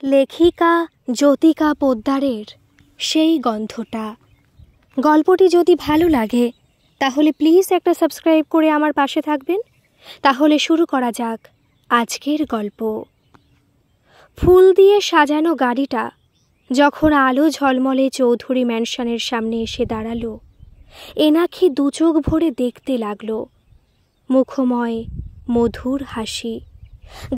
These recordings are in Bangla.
লেখিকা জ্যোতিকা পোদ্দারের সেই গন্ধটা। গল্পটি যদি ভালো লাগে তাহলে প্লিজ একটা সাবস্ক্রাইব করে আমার পাশে থাকবেন। তাহলে শুরু করা যাক আজকের গল্প। ফুল দিয়ে সাজানো গাড়িটা যখন আলো ঝলমলে চৌধুরী ম্যানশনের সামনে এসে দাঁড়ালো, এনাক্ষী দু চোখ ভরে দেখতে লাগলো। মুখময় মধুর হাসি।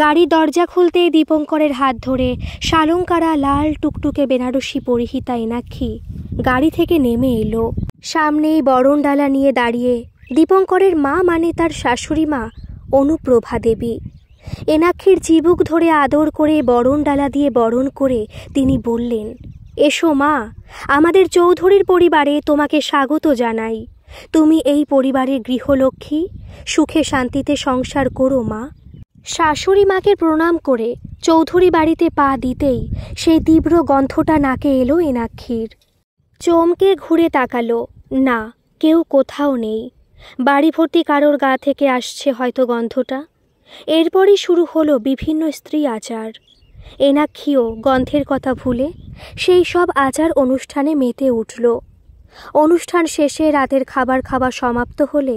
গাড়ি দরজা খুলতেই দীপঙ্করের হাত ধরে শালঙ্কারা লাল টুকটুকে বেনারসি পরিহিতা এনাক্ষী গাড়ি থেকে নেমে এলো। সামনেই বরণডালা নিয়ে দাঁড়িয়ে দীপঙ্করের মা, মানে তার শাশুড়ি মা অনুপ্রভা দেবী। এনাক্ষীর চিবুক ধরে আদর করে বরণডালা দিয়ে বরণ করে তিনি বললেন, এসো মা, আমাদের চৌধুরীর পরিবারে তোমাকে স্বাগত জানাই। তুমি এই পরিবারের গৃহলক্ষ্মী, সুখে শান্তিতে সংসার করো মা। শাশুড়ি মাকে প্রণাম করে চৌধুরী বাড়িতে পা দিতেই সেই তীব্র গন্ধটা নাকে এলো এনাক্ষীর। চমকে ঘুরে তাকালো, না, কেউ কোথাও নেই। বাড়ি ভর্তি কারোর গা থেকে আসছে হয়তো গন্ধটা। এরপরই শুরু হলো বিভিন্ন স্ত্রী আচার। এনাক্ষীও গন্ধের কথা ভুলে সেই সব আচার অনুষ্ঠানে মেতে উঠল। অনুষ্ঠান শেষে রাতের খাবার খাওয়া সমাপ্ত হলে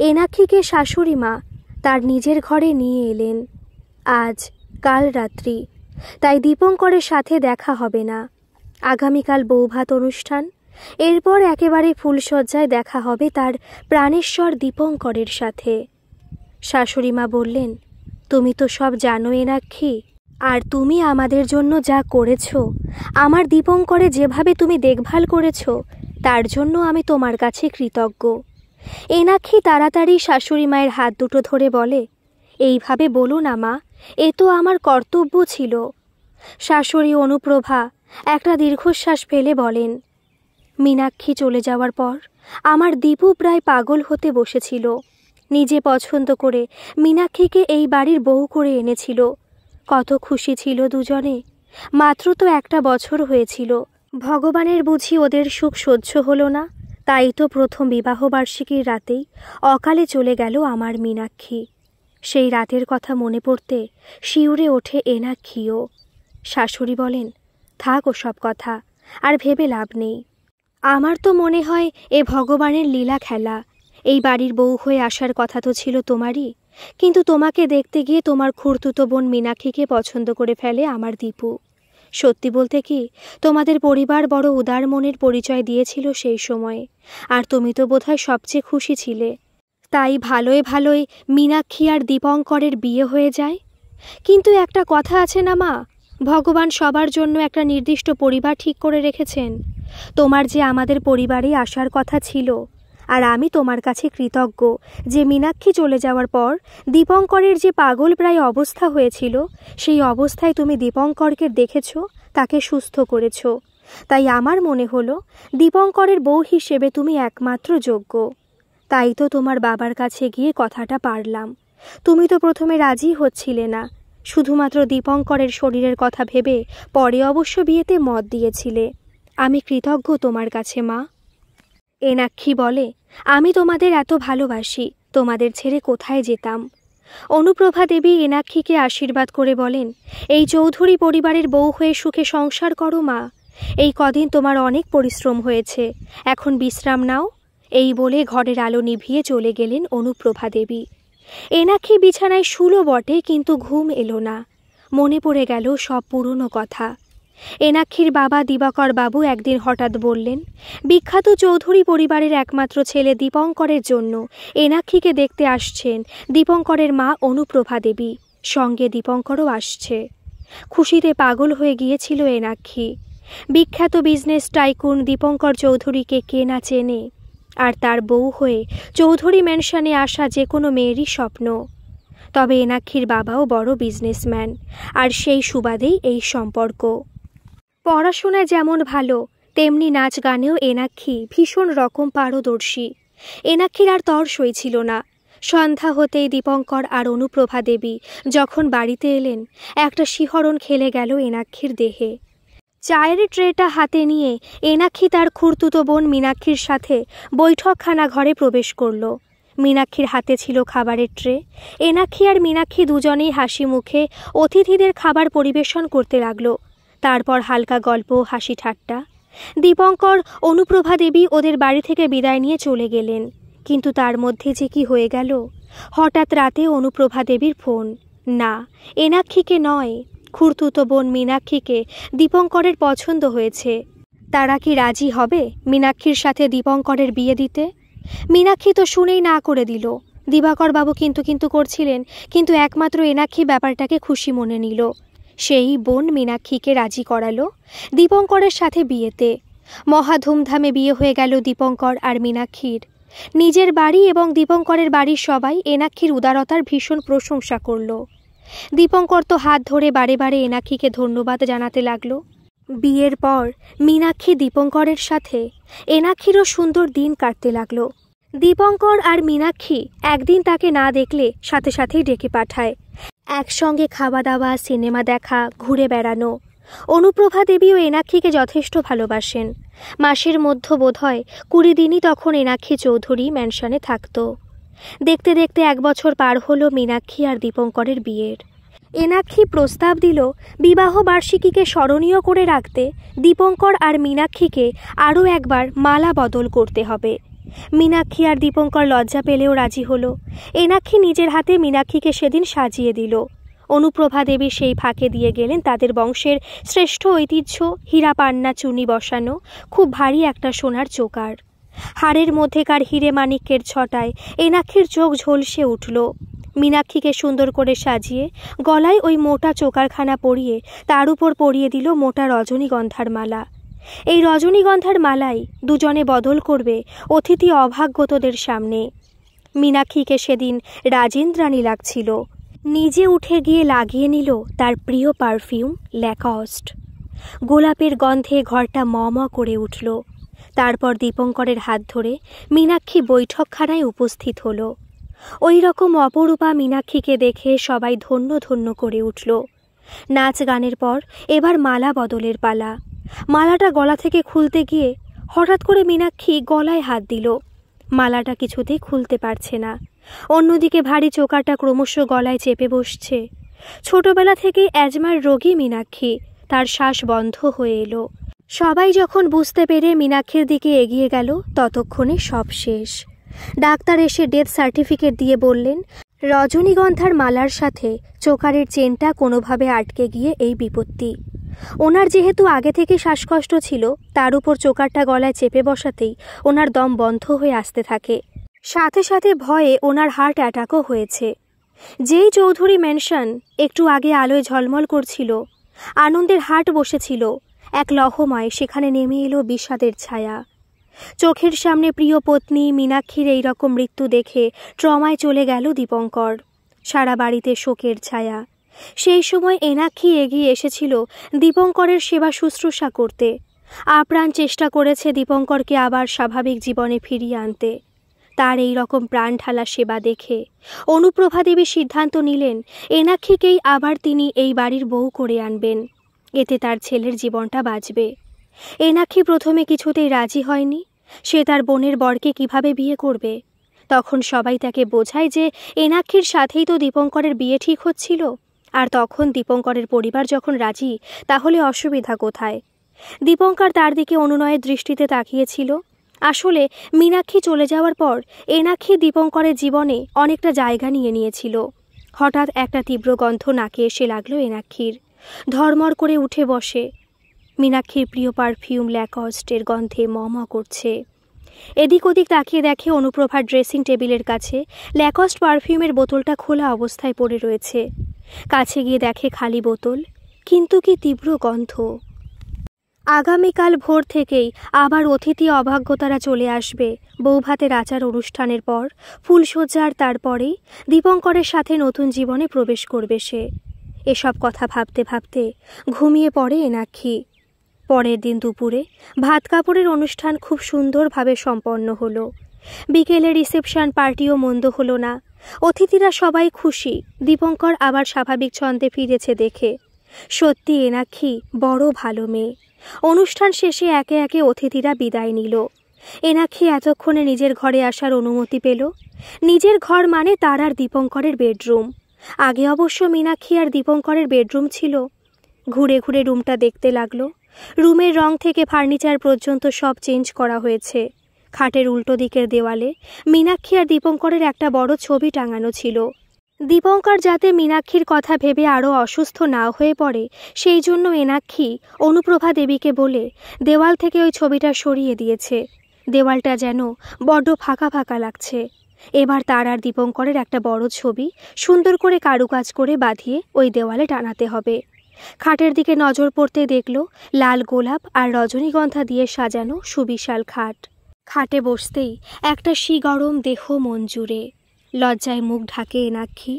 এনাক্ষীকে শাশুড়ি মা তার নিজের ঘরে নিয়ে এলেন। আজ কাল রাত্রি, তাই দীপঙ্করের সাথে দেখা হবে না। আগামীকাল বৌভাত অনুষ্ঠান, এরপর একেবারে ফুলশয্যায় দেখা হবে তার প্রাণেশ্বর দীপঙ্করের সাথে। শাশুড়ি মা বললেন, তুমি তো সব জানো এনাক্ষী, আর তুমি আমাদের জন্য যা করেছ, আমার দীপঙ্করে যেভাবে তুমি দেখভাল করেছ, তার জন্য আমি তোমার কাছে কৃতজ্ঞ। এনাক্ষী তাড়াতাড়ি শাশুড়ি মায়ের হাত দুটো ধরে বলে, এইভাবে বলো না মা, এ তো আমার কর্তব্য ছিল। শাশুড়ি অনুপ্রভা একটা দীর্ঘশ্বাস ফেলে বলেন, মীনাক্ষী চলে যাওয়ার পর আমার দীপু প্রায় পাগল হতে বসেছিল। নিজে পছন্দ করে মীনাক্ষীকে এই বাড়ির বউ করে এনেছিল। কত খুশি ছিল দুজনে। মাত্র তো একটা বছর হয়েছিল। ভগবানের বুঝি ওদের সুখ সহ্য হলো না, তাই তো প্রথম বিবাহবার্ষিকীর রাতেই অকালে চলে গেল আমার মীনাক্ষী। সেই রাতের কথা মনে পড়তে শিউরে ওঠে এনাক্ষীও। শাশুড়ি বলেন, থাক ওসব কথা, আর ভেবে লাভ নেই। আমার তো মনে হয় এ ভগবানের লীলা খেলা। এই বাড়ির বউ হয়ে আসার কথা তো ছিল তোমারই, কিন্তু তোমাকে দেখতে গিয়ে তোমার খুড়তুতো বোন মীনাক্ষীকে পছন্দ করে ফেলে আমার দীপু। সত্যি বলতে কি, তোমাদের পরিবার বড় উদার মনের পরিচয় দিয়েছিল সেই সময়ে, আর তুমি তো বোধহয় সবচেয়ে খুশি ছিলে। তাই ভালোই ভালোই মীনাক্ষী আর দীপঙ্করের বিয়ে হয়ে যায়। কিন্তু একটা কথা আছে না মা, ভগবান সবার জন্য একটা নির্দিষ্ট পরিবার ঠিক করে রেখেছেন। তোমার যে আমাদের পরিবারে আসার কথা ছিল, আর আমি তোমার কাছে কৃতজ্ঞ যে মীনাক্ষী চলে যাওয়ার পর দীপঙ্করের যে পাগল প্রায় অবস্থা হয়েছিল, সেই অবস্থায় তুমি দীপঙ্করকে দেখেছ, তাকে সুস্থ করেছ। তাই আমার মনে হলো দীপঙ্করের বউ হিসেবে তুমি একমাত্র যোগ্য। তাই তো তোমার বাবার কাছে গিয়ে কথাটা পারলাম। তুমি তো প্রথমে রাজি হচ্ছিলে না, শুধুমাত্র দীপঙ্করের শরীরের কথা ভেবে পরে অবশ্য বিয়েতে মত দিয়েছিলে। আমি কৃতজ্ঞ তোমার কাছে মা। এনাক্ষী বলে, আমি তোমাদের এত ভালোবাসি, তোমাদের ছেড়ে কোথায় যেতাম। অনুপ্রভা দেবী এনাক্ষীকে আশীর্বাদ করে বলেন, এই চৌধুরী পরিবারের বউ হয়ে সুখে সংসার করো মা। এই কদিন তোমার অনেক পরিশ্রম হয়েছে, এখন বিশ্রাম নাও। এই বলে ঘরের আলো নিভিয়ে চলে গেলেন অনুপ্রভা দেবী। এনাক্ষী বিছানায় শুলো বটে, কিন্তু ঘুম এলো না। মনে পড়ে গেল সব পুরনো কথা। এনাক্ষীর বাবা দিবাকর বাবু একদিন হঠাৎ বললেন, বিখ্যাত চৌধুরী পরিবারের একমাত্র ছেলে দীপঙ্করের জন্য এনাক্ষীকে দেখতে আসছেন দীপঙ্করের মা অনুপ্রভা দেবী, সঙ্গে দীপঙ্করও আসছে। খুশিতে পাগল হয়ে গিয়েছিল এনাক্ষী। বিখ্যাত বিজনেস টাইকুন দীপঙ্কর চৌধুরীকে কে না চেনে, আর তার বউ হয়ে চৌধুরী ম্যানশনে আসা যে কোনো মেয়েরই স্বপ্ন। তবে এনাক্ষীর বাবাও বড় বিজনেসম্যান, আর সেই সুবাদেই এই সম্পর্ক। পড়াশোনায় যেমন ভালো, তেমনি নাচ গানেও এনাক্ষী ভীষণ রকম পারদর্শী। এনাক্ষীর আর তর সইছিল না। সন্ধ্যা হতেই দীপঙ্কর আর অনুপ্রভা দেবী যখন বাড়িতে এলেন, একটা শিহরণ খেলে গেল এনাক্ষীর দেহে। চায়ের ট্রেটা হাতে নিয়ে এনাক্ষী তার খুড়তুতো বোন মীনাক্ষীর সাথে বৈঠকখানা ঘরে প্রবেশ করল। মীনাক্ষীর হাতে ছিল খাবারের ট্রে। এনাক্ষী আর মীনাক্ষী দুজনেই হাসি মুখে অতিথিদের খাবার পরিবেশন করতে লাগলো। তারপর হালকা গল্প, হাসি ঠাট্টা। দীপঙ্কর, অনুপ্রভা দেবী ওদের বাড়ি থেকে বিদায় নিয়ে চলে গেলেন। কিন্তু তার মধ্যে যে কি হয়ে গেল! হঠাৎ রাতে অনুপ্রভা দেবীর ফোন। না, এনাক্ষীকে নয়, খুড়তুতো বোন মীনাক্ষীকে দীপঙ্করের পছন্দ হয়েছে। তারা কি রাজি হবে মীনাক্ষীর সাথে দীপঙ্করের বিয়ে দিতে? মীনাক্ষী তো শুনেই না করে দিল। দিবাকরবাবু কিন্তু করছিলেন, কিন্তু একমাত্র এনাক্ষী ব্যাপারটাকে খুশি মনে নিল। সেই বোন মীনাক্ষীকে রাজি করালো দীপঙ্করের সাথে বিয়েতে। মহা ধুমধামে বিয়ে হয়ে গেল দীপঙ্কর আর মীনাক্ষীর। নিজের বাড়ি এবং দীপঙ্করের বাড়ির সবাই এনাক্ষীর উদারতার ভীষণ প্রশংসা করল। দীপঙ্কর তো হাত ধরে বারে বারে এনাক্ষীকে ধন্যবাদ জানাতে লাগলো। বিয়ের পর মীনাক্ষী দীপঙ্করের সাথে এনাক্ষীরও সুন্দর দিন কাটতে লাগলো। দীপঙ্কর আর মীনাক্ষী একদিন তাকে না দেখলে সাথে সাথেই ডেকে পাঠায়। একসঙ্গে খাওয়া দাওয়া, সিনেমা দেখা, ঘুরে বেড়ানো। অনুপ্রভা দেবীও এনাক্ষীকে যথেষ্ট ভালোবাসেন। মাসের মধ্য বোধহয় 20 দিনই তখন এনাক্ষী চৌধুরী ম্যানশনে থাকত। দেখতে দেখতে 1 বছর পার হলো মীনাক্ষী আর দীপঙ্করের বিয়ের। এনাক্ষী প্রস্তাব দিল বিবাহ বার্ষিকীকে স্মরণীয় করে রাখতে দীপঙ্কর আর মীনাক্ষীকে আরও একবার মালা বদল করতে হবে। মীনাক্ষী আর দীপঙ্কর লজ্জা পেলেও রাজি হলো। এনাক্ষী নিজের হাতে মীনাক্ষীকে সেদিন সাজিয়ে দিল। অনুপ্রভা দেবী সেই ফাঁকে দিয়ে গেলেন তাদের বংশের শ্রেষ্ঠ ঐতিহ্য হীরা পান্না চুনি বসানো খুব ভারী একটা সোনার চোকার। হাড়ের মধ্যেকার হিরে মানিক্যের ছটায় এনাক্ষীর চোখ ঝলসে উঠল। মীনাক্ষীকে সুন্দর করে সাজিয়ে গলায় ওই মোটা চোকারখানা পরিয়ে তার উপর পরিয়ে দিল মোটা রজনীগন্ধার মালা। এই রজনীগন্ধার মালাই দুজনে বদল করবে অতিথি অভাগ্যতদের সামনে। মীনাক্ষীকে সেদিন রাজেন্দ্রাণী লাগছিল। নিজে উঠে গিয়ে লাগিয়ে নিল তার প্রিয় পারফিউম ল্যাকস্ট। গোলাপের গন্ধে ঘরটা ম ম করে উঠল। তারপর দীপঙ্করের হাত ধরে মীনাক্ষী বৈঠকখানায় উপস্থিত হলো। ওই রকম অপরূপা মীনাক্ষীকে দেখে সবাই ধন্য ধন্য করে উঠল। নাচ গানের পর এবার মালা বদলের পালা। মালাটা গলা থেকে খুলতে গিয়ে হঠাৎ করে মীনাক্ষী গলায় হাত দিল। মালাটা কিছুতেই খুলতে পারছে না। অন্যদিকে ভারী চোকারটা ক্রমশ গলায় চেপে বসছে। ছোটবেলা থেকেই অ্যাজমার রোগী মীনাক্ষী, তার শ্বাস বন্ধ হয়ে এলো। সবাই যখন বুঝতে পেরে মীনাক্ষীর দিকে এগিয়ে গেল ততক্ষণে সব শেষ। ডাক্তার এসে ডেথ সার্টিফিকেট দিয়ে বললেন রজনীগন্ধার মালার সাথে চোকারের চেনটা কোনোভাবে আটকে গিয়ে এই বিপত্তি। ওনার যেহেতু আগে থেকে শ্বাসকষ্ট ছিল, তার উপর চোকারটা গলায় চেপে বসাতেই ওনার দম বন্ধ হয়ে আসতে থাকে। সাথে সাথে ভয়ে ওনার হার্ট অ্যাটাকও হয়েছে। যেই চৌধুরী ম্যানশন একটু আগে আলোয় ঝলমল করছিল, আনন্দের হাট বসেছিল, এক লহমায় সেখানে নেমে এলো বিষাদের ছায়া। চোখের সামনে প্রিয় পত্নী মীনাক্ষীর এই রকম মৃত্যু দেখে ট্রমায় চলে গেল দীপঙ্কর। সারা বাড়িতে শোকের ছায়া। সেই সময় এনাক্ষী এগিয়ে এসেছিল দীপঙ্করের সেবা শুশ্রূষা করতে। আপ্রাণ চেষ্টা করেছে দীপঙ্করকে আবার স্বাভাবিক জীবনে ফিরিয়ে আনতে। তার এই রকম প্রাণ ঢালা সেবা দেখে অনুপ্রভা দেবী সিদ্ধান্ত নিলেন এনাক্ষীকেই আবার তিনি এই বাড়ির বউ করে আনবেন। এতে তার ছেলের জীবনটা বাঁচবে। এনাক্ষী প্রথমে কিছুতেই রাজি হয়নি। সে তার বোনের বরকে কিভাবে বিয়ে করবে? তখন সবাই তাকে বোঝায় যে এনাক্ষীর সাথেই তো দীপঙ্করের বিয়ে ঠিক হচ্ছিল, আর তখন দীপঙ্করের পরিবার যখন রাজি, তাহলে অসুবিধা কোথায়? দীপঙ্কর তার দিকে অনুনয়ের দৃষ্টিতে তাকিয়েছিল। আসলে মীনাক্ষী চলে যাওয়ার পর এনাক্ষী দীপঙ্করের জীবনে অনেকটা জায়গা নিয়ে নিয়েছিল। হঠাৎ একটা তীব্র গন্ধ নাকে এসে লাগলো এনাক্ষীর। ধর্মর করে উঠে বসে। মীনাক্ষীর প্রিয় পারফিউম ল্যাকস্টের গন্ধে ম ম করছে। এদিক ওদিক তাকিয়ে দেখে অনুপ্রভার ড্রেসিং টেবিলের কাছে ল্যাকস্ট পারফিউমের বোতলটা খোলা অবস্থায় পড়ে রয়েছে। কাছে গিয়ে দেখে খালি বোতল, কিন্তু কি তীব্র গন্ধ। আগামীকাল ভোর থেকেই আবার অতিথি অভাগ্যতারা চলে আসবে বৌভাতের আচার অনুষ্ঠানের পর, ফুলসজ্জার তারপরেই দীপঙ্করের সাথে নতুন জীবনে প্রবেশ করবে সে। এসব কথা ভাবতে ভাবতে ঘুমিয়ে পড়ে এনাক্ষী। পরের দিন দুপুরে ভাত কাপড়ের অনুষ্ঠান খুব সুন্দরভাবে সম্পন্ন হলো। বিকেলে রিসেপশন পার্টিও মন্দ হলো না। অতিথিরা সবাই খুশি দীপঙ্কর আবার স্বাভাবিক ছন্দে ফিরেছে দেখে। সত্যি এনাক্ষী বড় ভালো মেয়ে। অনুষ্ঠান শেষে একে একে অতিথিরা বিদায় নিল। এনাক্ষী এতক্ষণে নিজের ঘরে আসার অনুমতি পেল। নিজের ঘর মানে তার আর দীপঙ্করের বেডরুম। আগে অবশ্য মীনাক্ষী আর দীপঙ্করের বেডরুম ছিল। ঘুরে ঘুরে রুমটা দেখতে লাগলো। রুমের রং থেকে ফার্নিচার পর্যন্ত সব চেঞ্জ করা হয়েছে। খাটের উল্টো দিকের দেওয়ালে মীনাক্ষী আর দীপঙ্করের একটা বড় ছবি টাঙানো ছিল। দীপঙ্কর যাতে মীনাক্ষীর কথা ভেবে আরও অসুস্থ না হয়ে পড়ে সেই জন্য এনাক্ষী অনুপ্রভা দেবীকে বলে দেওয়াল থেকে ওই ছবিটা সরিয়ে দিয়েছে। দেওয়ালটা যেন বড্ড ফাঁকা ফাঁকা লাগছে। এবার তার আর দীপঙ্করের একটা বড় ছবি সুন্দর করে কারুকাজ করে বাঁধিয়ে ওই দেওয়ালে টানাতে হবে। খাটের দিকে নজর পড়তে দেখল লাল গোলাপ আর রজনীগন্ধা দিয়ে সাজানো সুবিশাল খাট। খাটে বসতেই একটা গরম দেহ মন জুড়ে। লজ্জায় মুখ ঢাকে এনাক্ষী।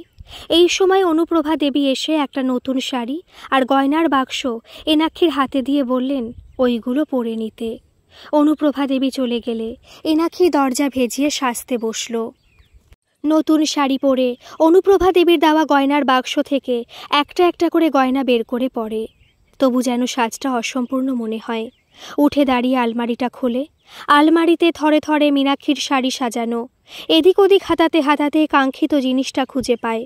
এই সময় অনুপ্রভা দেবী এসে একটা নতুন শাড়ি আর গয়নার বাক্স এনাক্ষীর হাতে দিয়ে বললেন ওইগুলো পরে নিতে। অনুপ্রভা দেবী চলে গেলে এনাক্ষী দরজা ভেজিয়ে সাজতে বসল। নতুন শাড়ি পরে অনুপ্রভা দেবীর দেওয়া গয়নার বাক্স থেকে একটা একটা করে গয়না বের করে পড়ে। তবু যেন সাজটা অসম্পূর্ণ মনে হয়। উঠে দাঁড়িয়ে আলমারিটা খোলে। আলমারিতে থরে থরে মীনাক্ষীর শাড়ি সাজানো। এদিক ওদিক হাতাতে হাতাতে কাঙ্ক্ষিত জিনিসটা খুঁজে পায়।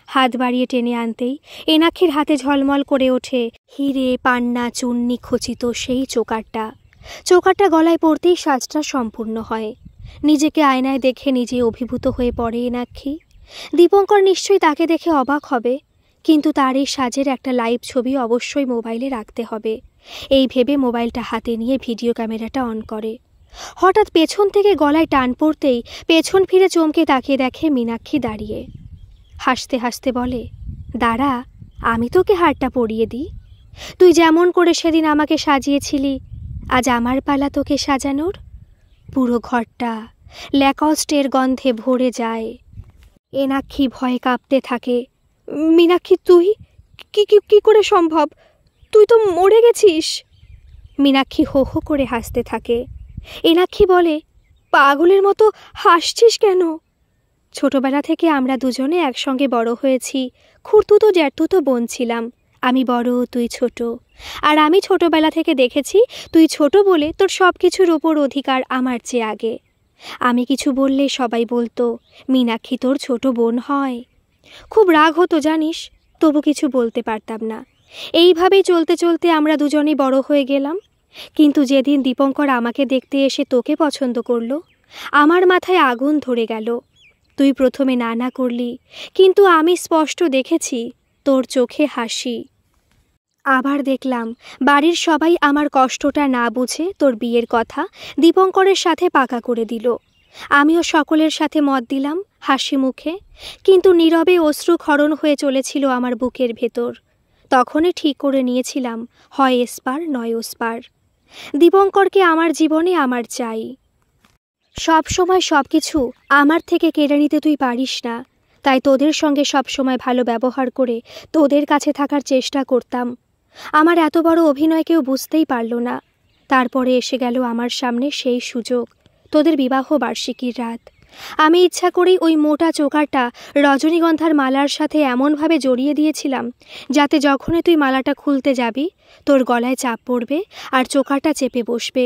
হাত বাড়িয়ে টেনে আনতেই এনাক্ষীর হাতে ঝলমল করে ওঠে হিরে পান্না চুন্নি খচিত সেই চোকারটা গলায় পড়তেই সাজটা সম্পূর্ণ হয়। নিজেকে আয়নায় দেখে নিজে অভিভূত হয়ে পড়ে এনাক্ষী। দীপঙ্কর নিশ্চয়ই তাকে দেখে অবাক হবে, কিন্তু তার এই সাজের একটা লাইভ ছবি অবশ্যই মোবাইলে রাখতে হবে। এই ভেবে মোবাইলটা হাতে নিয়ে ভিডিও ক্যামেরাটা অন করে। হঠাৎ পেছন থেকে গলায় টান পড়তেই পেছন ফিরে চমকে তাকিয়ে দেখে মীনাক্ষী দাঁড়িয়ে। হাসতে হাসতে বলে, দাঁড়া, আমি তোকে হারটা পরিয়ে দিই। তুই যেমন করে সেদিন আমাকে সাজিয়েছিলি আজ আমার পালা তোকে সাজানোর। পুরো ঘরটা ল্যাকস্টের গন্ধে ভরে যায়। এনাক্ষী ভয়ে কাঁপতে থাকে। মীনাক্ষী, তুই কি কি কি করে সম্ভব? তুই তো মরে গেছিস। মীনাক্ষী হো হো করে হাসতে থাকে। এনাক্ষী বলে, পাগলের মতো হাসছিস কেন? ছোটবেলা থেকে আমরা দুজনে একসঙ্গে বড় হয়েছি। খুড়তুতো জ্যাঠতুতো বোন ছিলাম। আমি বড়, তুই ছোট। আর আমি ছোটবেলা থেকে দেখেছি তুই ছোট বলে তোর সব কিছুর ওপর অধিকার আমার চেয়ে আগে। আমি কিছু বললে সবাই বলতো মীনাক্ষী তোর ছোট বোন হয়। খুব রাগ হতো জানিস, তবু কিছু বলতে পারতাম না। এইভাবেই চলতে চলতে আমরা দুজনেই বড় হয়ে গেলাম। কিন্তু যেদিন দীপঙ্কর আমাকে দেখতে এসে তোকে পছন্দ করলো, আমার মাথায় আগুন ধরে গেল। তুই প্রথমে না না করলি, কিন্তু আমি স্পষ্ট দেখেছি তোর চোখে হাসি। আবার দেখলাম বাড়ির সবাই আমার কষ্টটা না বুঝে তোর বিয়ের কথা দীপঙ্করের সাথে পাকা করে দিল। আমিও সকলের সাথে মত দিলাম হাসি মুখে, কিন্তু নীরবে অশ্রুক্ষরণ হয়ে চলেছিল আমার বুকের ভেতর। তখনই ঠিক করে নিয়েছিলাম, হয় এসপার নয় ওসপার। দীপঙ্করকে আমার জীবনে আমার চাই। সব সময় সব কিছু আমার থেকে কেড়ে নিতে তুই পারিস না, তাই তোদের সঙ্গে সব সময় ভালো ব্যবহার করে তোদের কাছে থাকার চেষ্টা করতাম। আমার এত বড় অভিনয় কেউ বুঝতেই পারল না। তারপরে এসে গেল আমার সামনে সেই সুযোগ, তোদের বিবাহ বার্ষিকীর রাত। আমি ইচ্ছা করেই ওই মোটা চোকারটা রজনীগন্ধার মালার সাথে এমনভাবে জড়িয়ে দিয়েছিলাম যাতে যখনই তুই মালাটা খুলতে যাবি তোর গলায় চাপ পড়বে আর চোকারটা চেপে বসবে।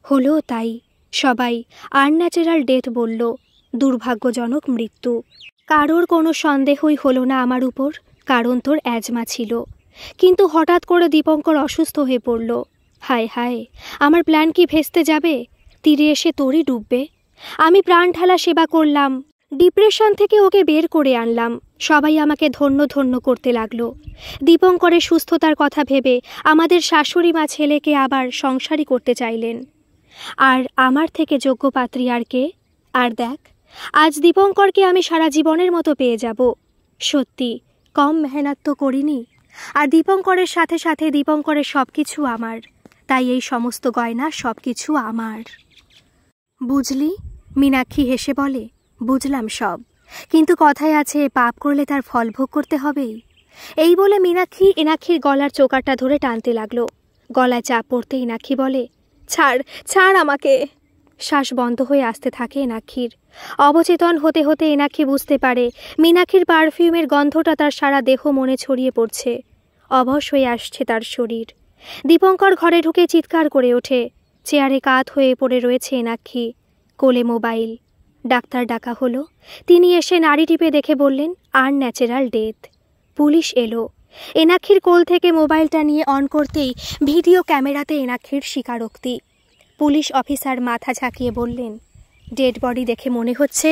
হলো তাই। সবাই আনন্যাচারাল ডেথ বলল, দুর্ভাগ্যজনক মৃত্যু। কারোর কোনো সন্দেহই হলো না আমার উপর, কারণ তোর অ্যাজমা ছিল। কিন্তু হঠাৎ করে দীপঙ্কর অসুস্থ হয়ে পড়ল। হায় হায়, আমার প্ল্যান কি ভেস্তে যাবে? তীরে এসে তোরই ডুববে। আমি প্রাণ ঢালা সেবা করলাম, ডিপ্রেশন থেকে ওকে বের করে আনলাম। সবাই আমাকে ধন্য ধন্য করতে লাগলো। দীপঙ্করের সুস্থতার কথা ভেবে আমাদের শাশুড়ি মা ছেলেকে আবার সংসারী করতে চাইলেন। আর আমার থেকে যোগ্য পাত্রী আর কে? আর দেখ, আজ দীপঙ্করকে আমি সারা জীবনের মতো পেয়ে যাব। সত্যি কম মেহনত তো করিনি। আর দীপঙ্করের সাথে সাথে দীপঙ্করের সব কিছু আমার, তাই এই সমস্ত গয়না সব কিছু আমার। বুঝলি? মীনাক্ষী হেসে বলে, বুঝলাম সব, কিন্তু কথায় আছে পাপ করলে তার ফল ভোগ করতে হবেই। এই বলে মীনাক্ষী এনাক্ষীর গলার চোকারটা ধরে টানতে লাগলো। গলায় চাপ পড়তে এনাক্ষী বলে, ছাড় ছাড় আমাকে। শ্বাস বন্ধ হয়ে আসতে থাকে এনাক্ষীর। অবচেতন হতে হতে এনাক্ষী বুঝতে পারে মীনাক্ষীর পারফিউমের গন্ধটা তার সারা দেহ মনে ছড়িয়ে পড়ছে। অবশ হয়ে আসছে তার শরীর। দীপঙ্কর ঘরে ঢুকে চিৎকার করে ওঠে, চেয়ারে কাত হয়ে পড়ে রয়েছে এনাক্ষী, কোলে মোবাইল। ডাক্তার ডাকা হলো। তিনি এসে নাড়ি টিপে দেখে বললেন আনন্যাচারাল ডেথ। পুলিশ এলো। এনাক্ষীর কোল থেকে মোবাইলটা নিয়ে অন করতেই ভিডিও ক্যামেরাতে এনাক্ষীর স্বীকারোক্তি। পুলিশ অফিসার মাথা ঝাঁকিয়ে বললেন, ডেড বডি দেখে মনে হচ্ছে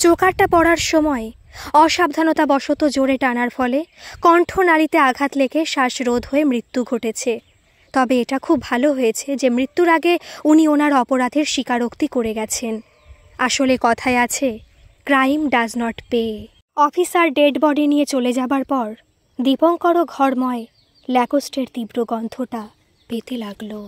চোকারটা পড়ার সময় অসাবধানতাবশত জোরে টানার ফলে কণ্ঠনালীতে আঘাত লেগে শ্বাসরোধ হয়ে মৃত্যু ঘটেছে। তবে এটা খুব ভালো হয়েছে যে মৃত্যুর আগে উনি ওনার অপরাধের স্বীকারোক্তি করে গেছেন। আসলে কথায় আছে, crime does not pay. Officer dead body নিয়ে চলে যাবার পর দীপঙ্করও ঘরময় ল্যাকোস্টের তীব্র গন্ধটা পেতে লাগলো।